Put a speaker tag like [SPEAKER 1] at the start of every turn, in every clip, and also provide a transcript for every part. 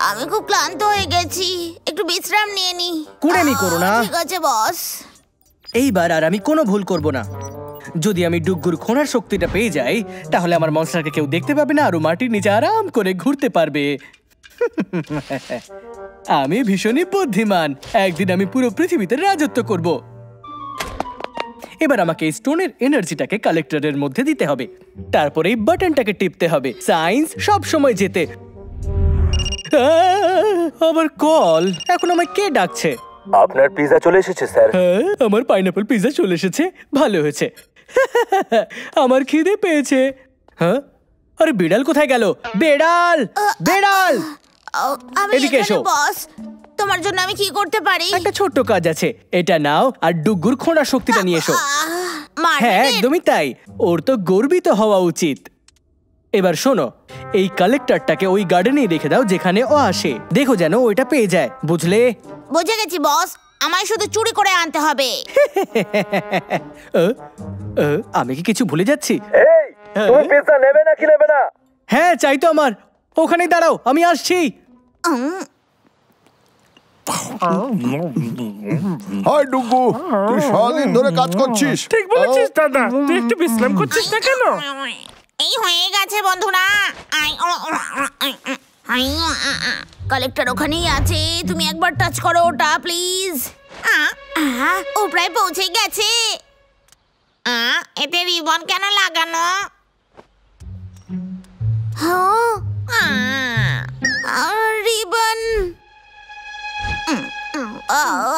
[SPEAKER 1] আমি খুব ক্লান্ত হয়ে গেছি, একটু বিশ্রাম নিয়ে নি।
[SPEAKER 2] কুড়েমি করো না।
[SPEAKER 1] ঠিক আছে বস।
[SPEAKER 2] এইবার আর আমি কোনো ভুল করব না। যদি আমি ডুগ্গুর খোঁড়ার শক্তিটা পেয়ে যাই তাহলে আমার মনস্টারকে কেউ দেখতে পাবে না আর ও মাটির নিচে আরাম করে ঘুরতে পারবে। আমি ভীষণই বুদ্ধিমান, একদিন আমি পুরো পৃথিবীতে রাজত্ব করব। এবার আমাকে এই স্টোনের এনার্জিটাকে কালেক্টরের মধ্যে দিতে হবে, তারপরে এই বাটনটাকে টিপতে হবে। সায়েন্স সব সময় যেতে। আমার কল, এখন আমায় কে ডাকছে?
[SPEAKER 3] আপনার পিজা চলে এসেছে স্যার।
[SPEAKER 2] হ্যাঁ, আমার পাইনাপল পিজা চলে এসেছে, ভালো হয়েছে। আমার খিদে পেয়েছে। হ্যাঁ, আরে বিড়াল কোথায় গেল? বেড়াল, বেড়াল,
[SPEAKER 1] আমি
[SPEAKER 2] এদিকে এসো।
[SPEAKER 1] বস, তোমার জন্য আমি কি করতে পারি?
[SPEAKER 2] একটা ছোট্ট কাজ আছে, এটা নাও আর ডুগ্গুর খোঁড়ার শক্তিটা নিয়ে এসো। হ্যাঁ, একদমই তাই, ওর তো গর্বিত হওয়া উচিত। এবার শোনো, এই কালেক্টরটাকে ওই গার্ডেনেই রেখে দাও যেখানে ও আসে। দেখো যেন ওইটা পেয়ে যায়, বুঝলে?
[SPEAKER 1] বুঝে গেছি বস, আমায় শুধু চুরি করে আনতে হবে।
[SPEAKER 2] আমি কি কিছু ভুলে যাচ্ছি?
[SPEAKER 3] এই, তুমি পিজা নেবে নাকি নেবে না?
[SPEAKER 2] হ্যাঁ, চাই তো আমার। ওখানেই দাঁড়াও, আমি আসছি।
[SPEAKER 4] হাই ডুগু, তুই সারাদিন ধরে কাজ করছিস।
[SPEAKER 5] ঠিক বলেছিস দাদা, তুই একটু বিশ্রাম করছিস না কেন?
[SPEAKER 1] এই হয়ে গেছে বন্ধুরা। কালেক্টর ওখানেই আছে, তুমি একবার টাচ করো ওটা প্লিজ। ও প্রায় পৌঁছে গেছে। এতে রিবন কেন লাগানো? রিবন,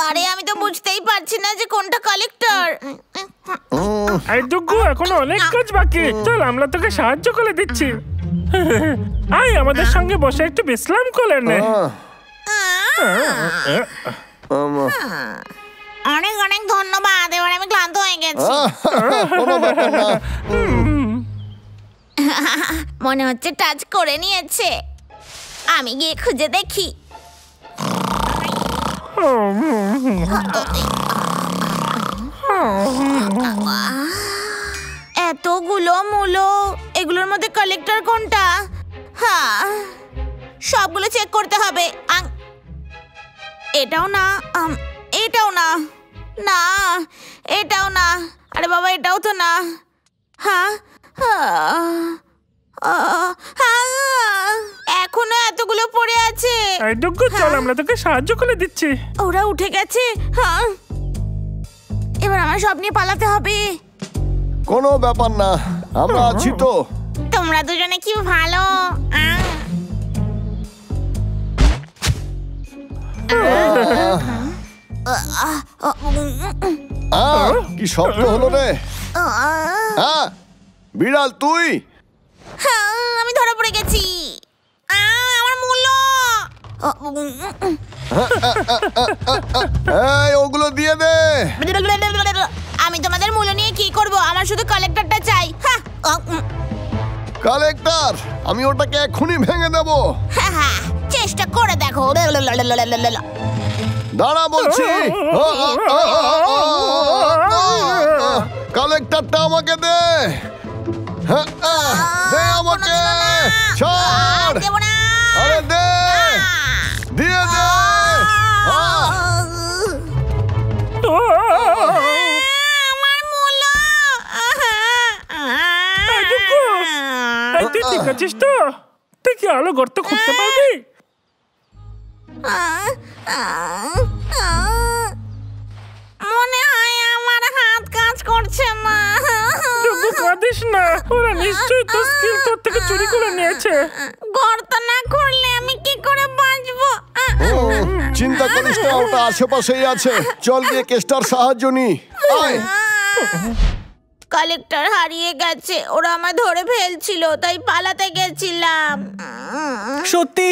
[SPEAKER 1] আরে আমি তো বুঝতেই পারছি না যে কোনটা কালেক্টর।
[SPEAKER 5] এই ডুগু, এখনো অনেক কাজ বাকি, চল আমরা তোকে সাহায্য করে দিচ্ছি। আয় আমাদের সঙ্গে বসে একটু বিশ্রাম করে নে।
[SPEAKER 1] অনেক অনেক ধন্যবাদ, এবার আমি ক্লান্ত হয়ে গেছি। মনে হচ্ছে টাচ করে নিয়েছে, আমি গিয়ে খুঁজে দেখি। এতগুলো মূলো, এগুলোর মধ্যে কালেক্টর কোনটা? হ্যাঁ, সবগুলো চেক করতে হবে। এটাও না, এটাও না, না এটাও না, আরে বাবা এটাও তো না। হ্যাঁ, এখনো এতগুলো পড়ে আছে।
[SPEAKER 5] এই ডুগু, চল আমরা তোকে সাহায্য করে দিচ্ছি।
[SPEAKER 1] ওরা উঠে গেছে। হ্যাঁ, এবার আমার সব নিয়ে পালাতে হবে।
[SPEAKER 4] কোনো ব্যাপার না, আমরা আছি তো।
[SPEAKER 1] তোমরা দুজনে কি ভালো।
[SPEAKER 4] কি শব্দ হলো রে? বিড়াল তুই?
[SPEAKER 1] আমি ধরা পড়ে গেছি। আমার মূল্য।
[SPEAKER 4] ওগুলো দিয়ে দে।
[SPEAKER 1] আমি তোমাদের মূল্য নিয়ে কি করব? আমার শুধু কালেক্টরটা চাই।
[SPEAKER 4] কালেক্টর, আমি ওটাকে এক্ষুনি ভেঙে দেবো।
[SPEAKER 1] চেষ্টা করে দেখো।
[SPEAKER 4] দাঁড়া বলছি। কালেক্টরটা আমাকে দে। দে আমাকে। ছাড়। আরে দে, দিয়ে দে।
[SPEAKER 1] আমার মূল্য।
[SPEAKER 5] তুই ঠিক আছিস তো? তুই কি আলো গর্ত খুঁজতে পারবি?
[SPEAKER 1] মনে হয় আমার হাত কাজ করছে না।
[SPEAKER 5] ডুগু, কাঁদিস না, ওরা নিশ্চয়ই তোর স্কিল তোর থেকে চুরি করে নিয়েছে।
[SPEAKER 1] গর্ত না করলে আমি কি করে বাঁচবো?
[SPEAKER 4] চিন্তা করিস না, ওটা আশেপাশেই আছে। চল গিয়ে কেসটার সাহায্য নি।
[SPEAKER 1] কালেক্টর হারিয়ে গেছে, ওরা আমায় ধরে ফেলছিল, তাই পালাতে গেছিলাম।
[SPEAKER 2] সত্যি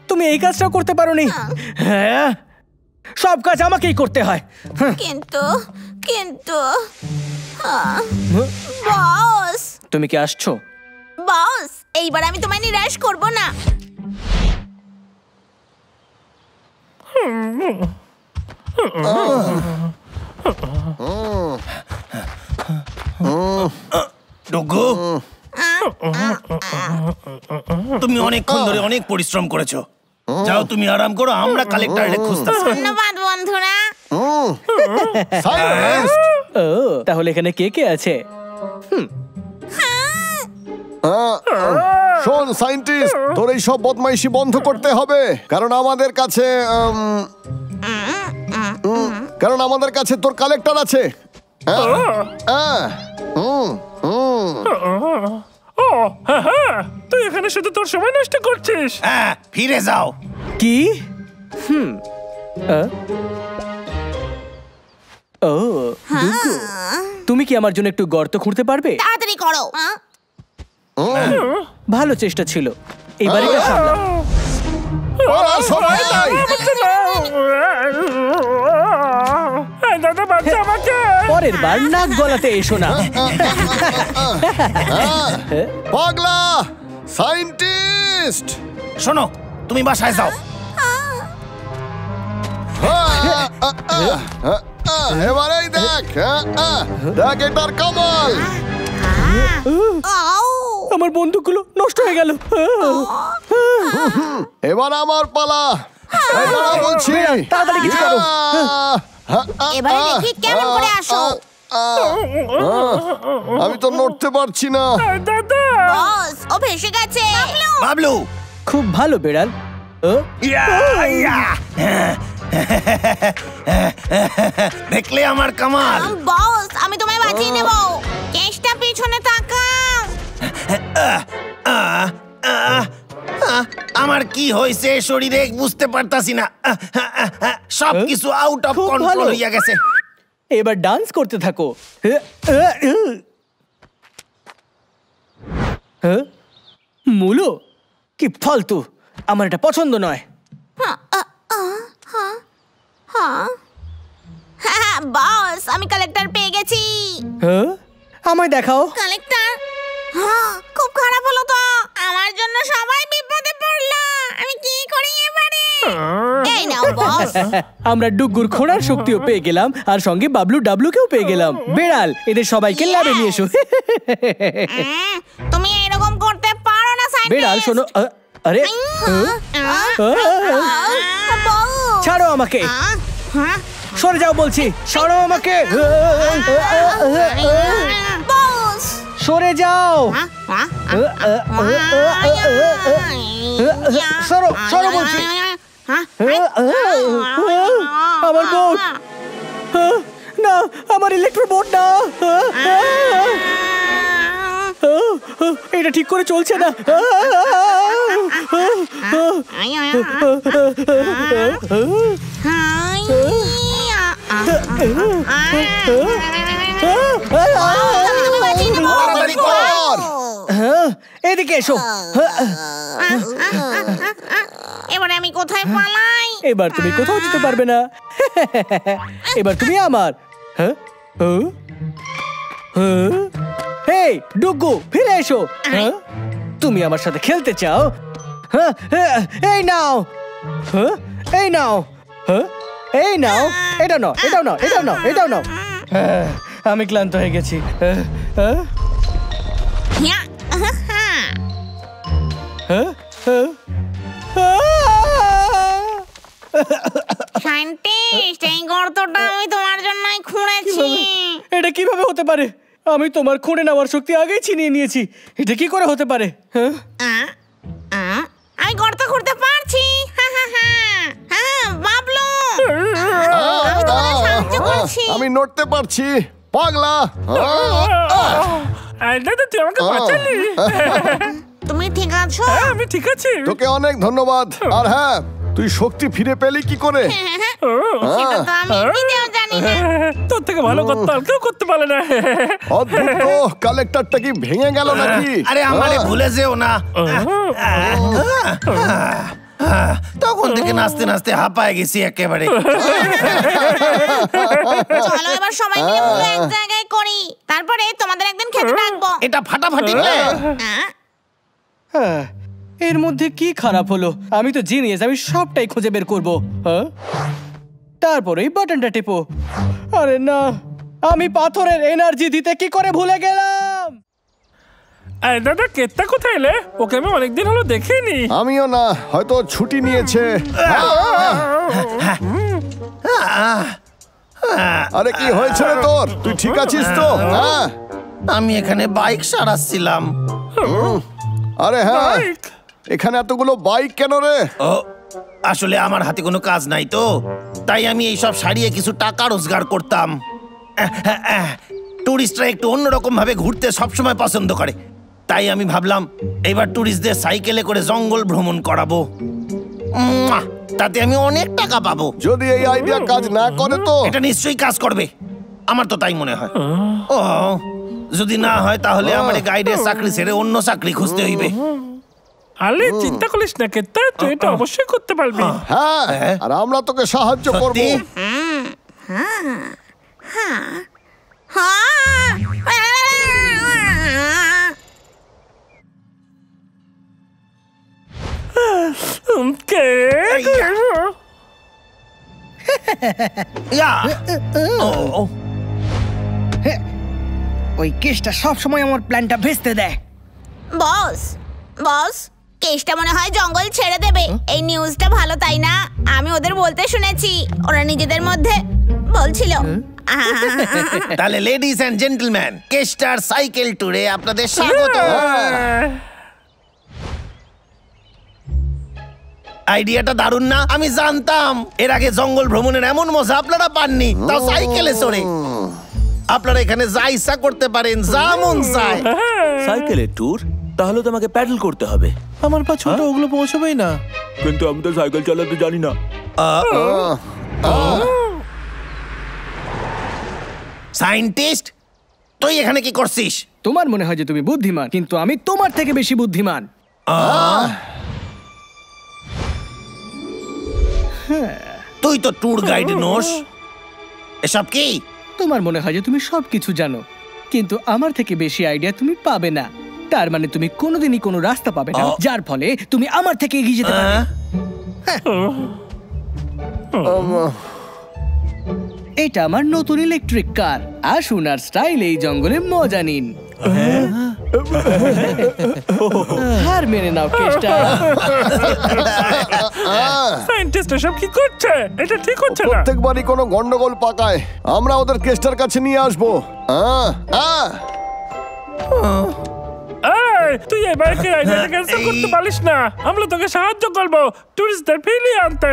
[SPEAKER 2] তুমি এই কাজটা করতে পারোনি? হ্যাঁ, সব কাজ আমাকেই করতে হয়।
[SPEAKER 1] কিন্তু কিন্তু বস,
[SPEAKER 2] তুমি কি আসছো?
[SPEAKER 1] বস, এইবার আমি তোমায় নিরাশ করব না।
[SPEAKER 2] ডুগু,
[SPEAKER 6] তুমি অনেকক্ষণ ধরে অনেক পরিশ্রম করেছো। যাও তুমি আরাম করো, আমরা কালেক্টরে খুঁজতেছি।
[SPEAKER 1] ধন্যবাদ বন্ধুরা।
[SPEAKER 4] সায়েন্টিস্ট!
[SPEAKER 2] ও তাহলে এখানে কে কে আছে?
[SPEAKER 4] শোন সায়েন্টিস্ট, তোর এই সব বদমাইশি বন্ধ করতে হবে, কারণ আমাদের কাছে তোর কালেক্টর আছে।
[SPEAKER 5] তুই এখানে শুধু তোর সময় নষ্ট করছিস।
[SPEAKER 6] হ্যাঁ, ফিরে যাও।
[SPEAKER 2] কি? ও ডুগু, তুমি কি আমার জন্য একটু গর্ত খুঁড়তে পারবে?
[SPEAKER 1] তাড়াতাড়ি করো।
[SPEAKER 2] ভালো চেষ্টা ছিল, এবারে সামলাও।
[SPEAKER 5] দাদা বাচ্চা আমাকে।
[SPEAKER 2] পরের বার নাক গলাতে এসো না।
[SPEAKER 4] পাগলা সায়েন্টিস্ট!
[SPEAKER 6] শোনো, তুমি বাসায় যাও।
[SPEAKER 4] এবারেই দেখ, দেখ এটার কামাল।
[SPEAKER 2] আমার বন্দুকগুলো নষ্ট হয়ে গেল।
[SPEAKER 4] এবার আমার পালা। দাঁড়া বলছি,
[SPEAKER 2] তাড়াতাড়ি কিছু করো।
[SPEAKER 1] এবারে দেখি কেমন করে আসো।
[SPEAKER 4] আমি তো নড়তে পারছি না।
[SPEAKER 5] দাদা
[SPEAKER 1] বস, ও ভেসে গেছে।
[SPEAKER 6] বাবলু,
[SPEAKER 2] খুব ভালো বেড়াল।
[SPEAKER 6] দেখলে আমার কামাল।
[SPEAKER 1] বস, আমি তোমায় বাঁচিয়ে নেব। কেসটা পিছনে তাকাও।
[SPEAKER 6] আমার কি হয়েছে শরীরে বুঝতে পারতাছি না। সবকিছু আউট অফ
[SPEAKER 2] খুব
[SPEAKER 6] কন্ট্রোল
[SPEAKER 2] ভালো।
[SPEAKER 6] হইয়া গেছে।
[SPEAKER 2] এবার ডান্স করতে থাকো। মুলো, কি ফালতু, আমার এটা পছন্দ নয়।
[SPEAKER 1] হ্যাঁ বস, আমি কালেক্টর পেয়ে গেছি।
[SPEAKER 2] আমায় দেখাও।
[SPEAKER 1] কালেক্টর? হ্যাঁ, খুব খারাপ হলো তো। আমার জন্য সবাই বিপদে পড়লো। আমি কি করি এবারে? এই নাও বস।
[SPEAKER 2] আমরা ডুগুর খোঁড়ার শক্তিও পেয়ে গেলাম, আর সঙ্গে বাবলু ডাবলুকেও পেয়ে গেলাম। বেড়াল, এদের সবাইকে ল্যাবে নিয়ে এসো।
[SPEAKER 1] তুমি এরকম করতে পারো না সাইন্টিস্ট।
[SPEAKER 2] বেড়াল শোনো, আরে ছাড়ো আমাকে, সরে যাও বলছি, সরো আমাকে,
[SPEAKER 1] বস।
[SPEAKER 2] সরে যাও, সরো সরো বলছি। আমার বোট না, আমার ইলেকট্রো বোট না, এটা ঠিক করে চলছে না। এদিকে এসো।
[SPEAKER 1] এবারে আমি কোথায় পালাই?
[SPEAKER 2] এবার তুমি কোথাও যেতে পারবে না। এবার তুমি আমার। হেই ডুগু, ফিরে এসো। তুমি আমার সাথে খেলতে চাও? এই নাও, এই নাও, এই নাও। এটা নাও, এটাও নাও, এটাও নাও, এটাও নাও। আমি ক্লান্ত হয়ে গেছি।
[SPEAKER 1] সায়েন্টিস্ট, এই গর্তটা আমি তোমার জন্যই খুঁড়েছি।
[SPEAKER 2] এটা কিভাবে হতে পারে? আমি তোমার খুঁড়ে নেওয়ার শক্তি আগেই ছিনিয়ে নিয়েছি। এটা কি করে হতে পারে?
[SPEAKER 1] আমি গর্ত খুঁড়তে পারছি। বাবলু, আমি তোমায় সাহায্য করছি।
[SPEAKER 4] আমি নড়তে পারছি। পাগলা,
[SPEAKER 5] দাদা তুই আমাকে বাঁচালি।
[SPEAKER 1] তুমি ঠিক আছো?
[SPEAKER 5] আমি ঠিক আছি।
[SPEAKER 4] তোকে অনেক ধন্যবাদ। আর হ্যাঁ, তুই শক্তি ফিরে পেলি কি করে?
[SPEAKER 1] সেটা তো আমি নিজেও জানি না।
[SPEAKER 5] তোর থেকে ভালো করতে আর কেউ করতে পারে না।
[SPEAKER 4] অদ্ভুত তো, কালেক্টরটা কি ভেঙে গেল নাকি?
[SPEAKER 6] আরে আমারে ভুলে যেও না। তখন থেকে নাচতে নাচতে হাঁপায় গেছি একেবারে।
[SPEAKER 1] চলো এবার সবাই মিলে পুরো এক জায়গায় করি, তারপরে তোমাদের একদিন খেতে ডাকবো।
[SPEAKER 6] এটা ফাটাফাটি প্ল্যান।
[SPEAKER 2] এর মধ্যে কি খারাপ হলো? আমি তো জিনিয়াস, আমি সবটাই খুঁজে বের করবো। তারপরে এই বাটনটা টেপো। আরে না, আমি পাথরের এনার্জি দিতে কি করে ভুলে গেলাম।
[SPEAKER 5] আরে দাদা, কেত্তা কোথায় এলে? ওকে আমি অনেকদিন হলো দেখিনি।
[SPEAKER 4] আমিও না, হয়তো ছুটি নিয়েছে। আরে কি হয়েছে রে তোর? তুই ঠিক আছিস তো? হ্যাঁ,
[SPEAKER 6] আমি এখানে বাইক সারাচ্ছিলাম।
[SPEAKER 4] আরে হ্যাঁ,
[SPEAKER 5] বাইক?
[SPEAKER 4] এখানে এতগুলো বাইক কেন রে?
[SPEAKER 6] ও, আসলে আমার হাতে কোনো কাজ নাই তো, তাই আমি এইসব সারিয়ে কিছু টাকা রোজগার করতাম। টুরিস্টরা একটু অন্যরকম ভাবে ঘুরতে সবসময় পছন্দ করে, তাই আমি ভাবলাম এবার টুরিস্টদের সাইকেলে করে জঙ্গল ভ্রমণ করাবো। তাতে আমি অনেক টাকা পাবো।
[SPEAKER 4] যদি এই আইডিয়া কাজ না করে তো?
[SPEAKER 6] এটা নিশ্চয়ই কাজ করবে, আমার তো তাই মনে হয়। ও, যদি না হয় তাহলে আমার গাইডের চাকরি ছেড়ে অন্য চাকরি খুঁজতে হইবে।
[SPEAKER 5] আরে চিন্তা করিস না কেত্তা, তুই এটা অবশ্যই করতে পারবি।
[SPEAKER 4] হ্যাঁ, আর আমরা তোকে সাহায্য করব।
[SPEAKER 6] সত্যি? ইয়া! ও,
[SPEAKER 2] ওই কেসটা সব সময় আমার প্ল্যানটা ভেস্তে দেয়।
[SPEAKER 1] বস বস, কেসটা মনে হয় জঙ্গল ছেড়ে দেবে। এই নিউজটা ভালো, তাই না? আমি ওদের বলতে শুনেছি, ওরা নিজেদের মধ্যে বলছিল।
[SPEAKER 6] তাহলে লেডিস এন্ড জেন্টলম্যান, কেস্টার সাইকেল ট্যুরে আপনাদের স্বাগত। আইডিয়াটা দারুণ না? আমি জানতাম এর আগে জঙ্গল ভ্রমণের এমন মজা আপনারা পাননি, তাও সাইকেলে চড়ে। আপনারা এখানে যা ইচ্ছা করতে পারেন, যা মন চায়।
[SPEAKER 7] সাইকেলের ট্যুর? তাহলে তোমাকে প্যাডেল করতে হবে। আমার পা ছোট, ওগুলো পৌঁছবেই না। কিন্তু আমি তো সাইকেল চালাতে জানি না।
[SPEAKER 6] সায়েন্টিস্ট, তুই এখানে কি করছিস?
[SPEAKER 2] তোমার মনে হয় যে তুমি বুদ্ধিমান, কিন্তু আমি তোমার থেকে বেশি বুদ্ধিমান।
[SPEAKER 6] তুই তো ট্যুর গাইড নোস। এসব কি?
[SPEAKER 2] তোমার মনে হয় যে তুমি সবকিছু জানো, কিন্তু আমার থেকে বেশি আইডিয়া তুমি পাবে না। তার মানে তুমি কোনোদিনই কোনো রাস্তা পাবে না যার ফলে তুমি আমার থেকে এগিয়ে যেতে পারবে। এটা আমার নতুন ইলেকট্রিক কার। আসুন আর স্টাইল এই জঙ্গলে মজা নিন। হার মেনে নাও কেসটা।
[SPEAKER 5] সায়েন্টিস্ট এসব কি করছে? এটা ঠিক হচ্ছে না।
[SPEAKER 4] প্রত্যেকবারই কোনো গন্ডগোল পাকায়, আমরা ওদের কেসটার কাছে নিয়ে আসবো।
[SPEAKER 5] এই, তুই এই বাইকের আইডিয়াটা ক্যান্সেল করতে পারিস না? আমরা তোকে সাহায্য করবো টুরিস্টদের ফিরিয়ে আনতে।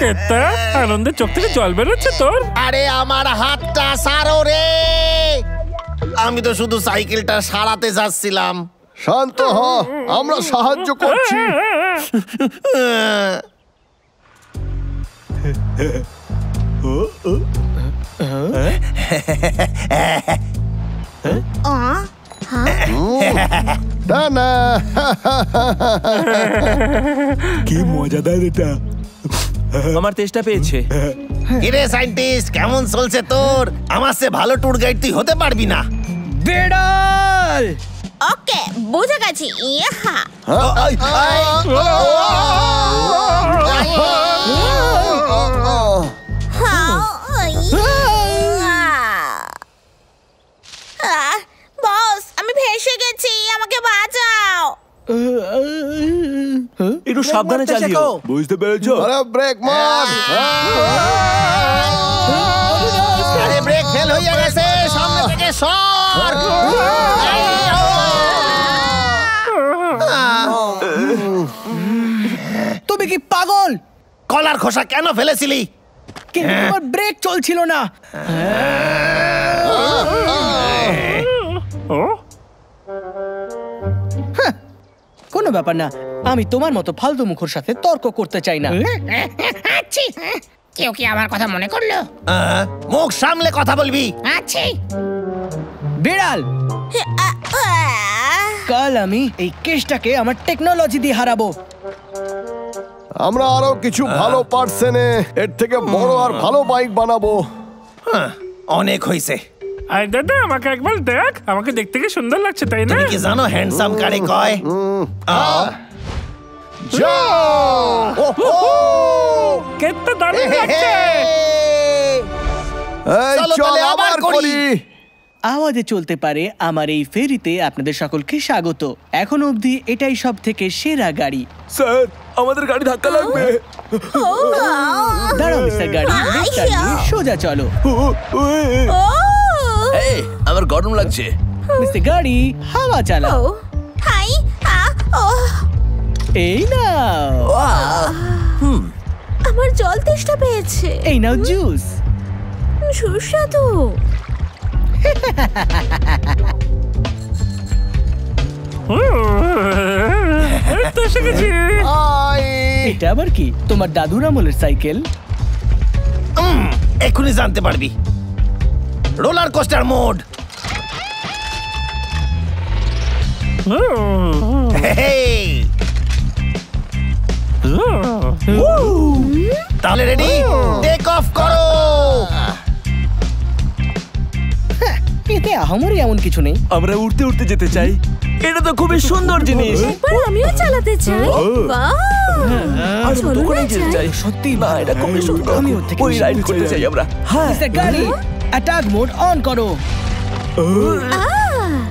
[SPEAKER 5] কেত্তা, আনন্দে চোখ থেকে জল বেরোচ্ছে তোর?
[SPEAKER 6] আরে আমার হাতটা সারো রে, আমি তো শুধু সাইকেলটা সারাতে যাচ্ছিলাম।
[SPEAKER 4] শান্ত হ, আমরা সাহায্য করছি। না না,
[SPEAKER 7] কি মজাদার এটা। আমার তেষ্টা পেয়েছে।
[SPEAKER 6] কিরে সায়েন্টিস্ট, কেমন চলছে তোর? আমার চেয়ে ভালো ট্যুর গাইড তুই হতে পারবি না।
[SPEAKER 2] বেড়াল!
[SPEAKER 1] ওকে, বুঝে গেছি। ইহা বস, আমি ভেসে গেছি, আমাকে বাঁচাও।
[SPEAKER 7] একটু সাবধানে চালিও, বুঝতে পেরেছো?
[SPEAKER 4] আরে ব্রেক মার।
[SPEAKER 6] আরে ব্রেক ফেল হয়ে গেছে, সামনে থেকে সর।
[SPEAKER 2] তুমি কি পাগল?
[SPEAKER 6] কলার খোসা কেন ফেলেছিলি?
[SPEAKER 2] কিন্তু তোমার ব্রেক চলছিল না। কোনো ব্যাপার না, আমি তোমার মতো ফালতু মুখের সাথে তর্ক করতে চাই না।
[SPEAKER 8] কেউ কি আমার কথা মনে করলো?
[SPEAKER 6] মুখ সামলে কথা বলবি।
[SPEAKER 8] আচ্ছা,
[SPEAKER 2] বিড়াল, কাল আমি এই কেসটাকে আমার টেকনোলজি দিয়ে হারাবো।
[SPEAKER 4] আমরা আরো কিছু ভালো পার্টস এনে এর থেকে বড় আর ভালো বাইক বানাবো।
[SPEAKER 6] অনেক হয়েছে।
[SPEAKER 5] আরে দাদা, আমাকে একবার দেখ, আমাকে দেখতে কি সুন্দর লাগছে, তাই না?
[SPEAKER 6] তুমি কি জানো হ্যান্ডসাম কারে কয়?
[SPEAKER 5] কেত্তা দারুণ লাগছে।
[SPEAKER 4] এই
[SPEAKER 6] চলো
[SPEAKER 4] চল
[SPEAKER 6] তাহলে
[SPEAKER 4] আবার
[SPEAKER 6] আবার করি।
[SPEAKER 4] করি।
[SPEAKER 2] আওয়াজে চলতে পারে আমার এই ফেরিতে আপনাদের সকলকে স্বাগত। এখন অবধি এটাই সব থেকে সেরা গাড়ি।
[SPEAKER 7] স্যার আমাদের গাড়ি ধাক্কা লাগবে।
[SPEAKER 2] দাঁড়াও মিস্টার গাড়ি, লিফটটা নিয়ে সোজা চলো।
[SPEAKER 7] এই আমার গরম লাগছে।
[SPEAKER 2] মিস্টার গাড়ি হাওয়া চালাও।
[SPEAKER 1] হাই
[SPEAKER 2] এই নাও,
[SPEAKER 1] আমার জল তেষ্টা পেয়েছে।
[SPEAKER 2] এই নাও জুস।
[SPEAKER 1] সুস্বাদু।
[SPEAKER 2] এটা আবার কি? তোমার দাদুর আমলের সাইকেল?
[SPEAKER 6] এক্ষুনি জানতে পারবি। Roller coaster mode. তাহলে রেডি, টেক অফ করো।
[SPEAKER 2] এতে আহামরি এমন কিছু নেই।
[SPEAKER 7] আমরা উড়তে উড়তে যেতে চাই। এটা তো খুবই সুন্দর জিনিস।
[SPEAKER 1] একবার আমিও চালাতে চাই। বাহ, চলো না যাই।
[SPEAKER 2] সত্যি
[SPEAKER 7] না, এটা খুবই সুন্দর।
[SPEAKER 2] আমি ওর থেকে
[SPEAKER 7] ওই রাইড করতে চাই আমরা। হ্যাঁ
[SPEAKER 2] মিস্টার গাড়ি অ্যাটাক মোড অন করো।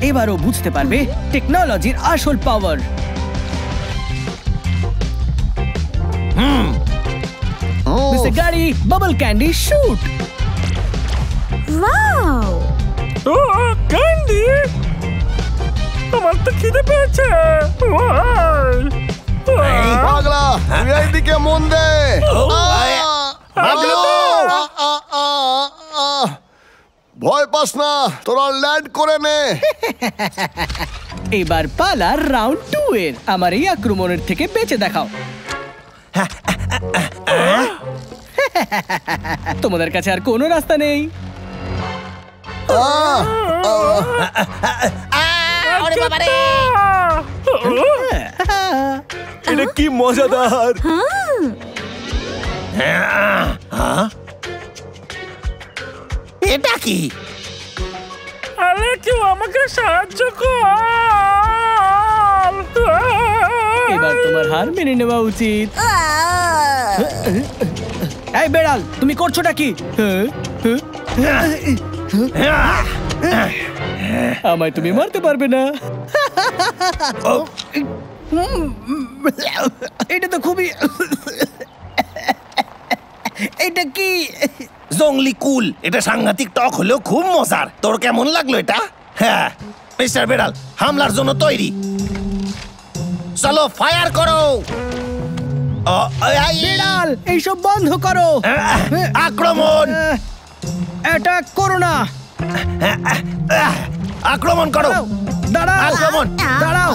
[SPEAKER 2] এবারও বুঝতে পারবে টেকনোলজির আসল পাওয়ার। মিস্টার গাড়ি bubble candy shoot.
[SPEAKER 1] Wow,
[SPEAKER 5] candy, আমার তো খিদে পেয়েছে।
[SPEAKER 4] এই পাগলা, তুই এইদিকে মন দে।
[SPEAKER 6] বাবলু!
[SPEAKER 4] ভয় পাস না, তোরা ল্যান্ড করে নে।
[SPEAKER 2] এবার পালা রাউন্ড 2 এর। আমার এই আক্রমণের থেকে বেঁচে দেখাও। তোমাদের কাছে আর কোনো রাস্তা নেই।
[SPEAKER 7] এটা কি মজাদার।
[SPEAKER 6] এটা কি?
[SPEAKER 5] আরে কেউ আমাকে সাহায্য কর।
[SPEAKER 2] এবার তোমার হার মেনে নেওয়া উচিত। এই বেড়াল, তুমি করছোটা কি? আমায় তুমি মারতে পারবে না। এটা তো খুবই, এটা কি?
[SPEAKER 6] জংলি কুল। এটা সাংঘাতিক টক হলেও খুব মজার। তোর কেমন লাগলো এটা? হ্যাঁ মিস্টার বেড়াল, হামলার জন্য তৈরি। চলো ফায়ার করো।
[SPEAKER 2] বেড়াল, এইসব বন্ধ করো।
[SPEAKER 6] আক্রমণ!
[SPEAKER 2] অ্যাটাক করো না।
[SPEAKER 6] আক্রমণ করো।
[SPEAKER 2] দাঁড়াও,
[SPEAKER 6] আক্রমণ!
[SPEAKER 2] দাঁড়াও,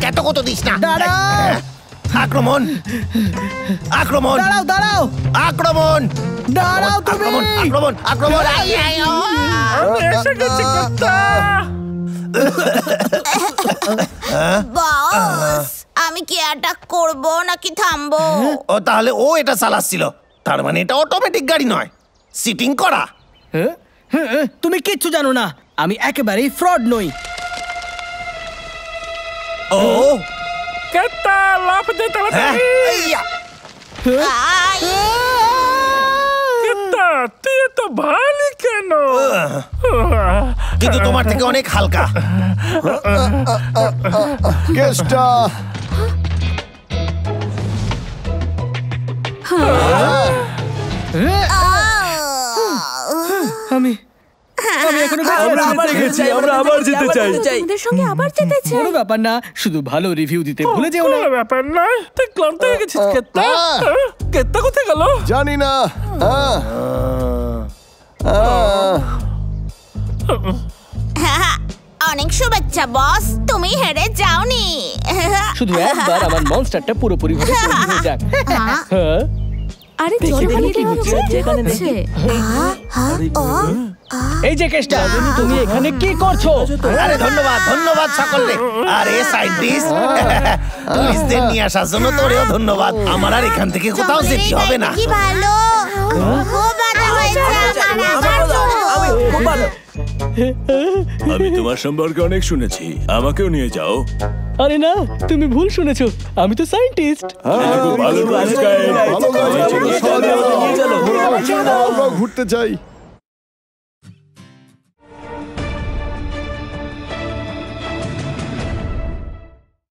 [SPEAKER 6] এত কত দিস না।
[SPEAKER 2] দাঁড়াও,
[SPEAKER 6] আক্রমণ! আক্রমণ!
[SPEAKER 2] দাঁড়াও, দাঁড়াও,
[SPEAKER 6] আক্রমণ!
[SPEAKER 2] দাঁড়াও তুমি।
[SPEAKER 6] আক্রমণ! আক্রমণ! আক্রমণ!
[SPEAKER 5] এসে গেছে কুত্তা।
[SPEAKER 1] বস, আমি কি অ্যাটাক করব নাকি থামবো?
[SPEAKER 6] ও তাহলে ও এটা চালাচ্ছিল। তার মানে এটা অটোমেটিক গাড়ি নয়, সিটিং করা।
[SPEAKER 2] তুমি কিচ্ছু জানো না। আমি একেবারেই ফ্রড নই।
[SPEAKER 6] ও
[SPEAKER 5] কুত্তা, লাফ দে তাড়াতাড়ি।
[SPEAKER 1] আই,
[SPEAKER 5] কুত্তা, তুই এত ভারী কেন?
[SPEAKER 6] কিন্তু তোমার থেকে অনেক হালকা।
[SPEAKER 4] কেসটা
[SPEAKER 2] আমি এখনো
[SPEAKER 7] আমরা আবার যেতে চাই।
[SPEAKER 1] তোমাদের সঙ্গে আবার যেতে চাই।
[SPEAKER 2] কোনো ব্যাপার না, শুধু ভালো রিভিউ দিতে ভুলে যেও না।
[SPEAKER 5] কোনো ব্যাপার নয়। তুই ক্লান্ত হয়ে গেছিস কুত্তা। কুত্তা কোথায় গেল?
[SPEAKER 4] জানি না।
[SPEAKER 1] অনেক শুভেচ্ছা বস, তুমি হেরে যাওনি।
[SPEAKER 2] শুধু একবার আমার মনস্টারটা পুরোপুরি ভাবে তৈরি হয়ে যাক। হ্যাঁ,
[SPEAKER 1] আরে জল কি হচ্ছে?
[SPEAKER 2] এই যে কেসটা, তুমি এখানে কি করছো?
[SPEAKER 6] আরে ধন্যবাদ, ধন্যবাদ সকলকে। আরে সায়েন্টিস্ট, টুরিস্টদের নিয়ে আসার জন্য তোরেও ধন্যবাদ। আমার আর এখান থেকে কোথাও যেতে হবে না।
[SPEAKER 1] কি ভালো, খুব মজা হয়েছে।
[SPEAKER 7] আমি তোমার সম্পর্কে অনেক শুনেছি, আমাকেও নিয়ে যাও।
[SPEAKER 2] আরে না, তুমি ভুল শুনেছো। আমি তো সায়েন্টিস্ট।
[SPEAKER 4] আমরা ঘুরতে চাই।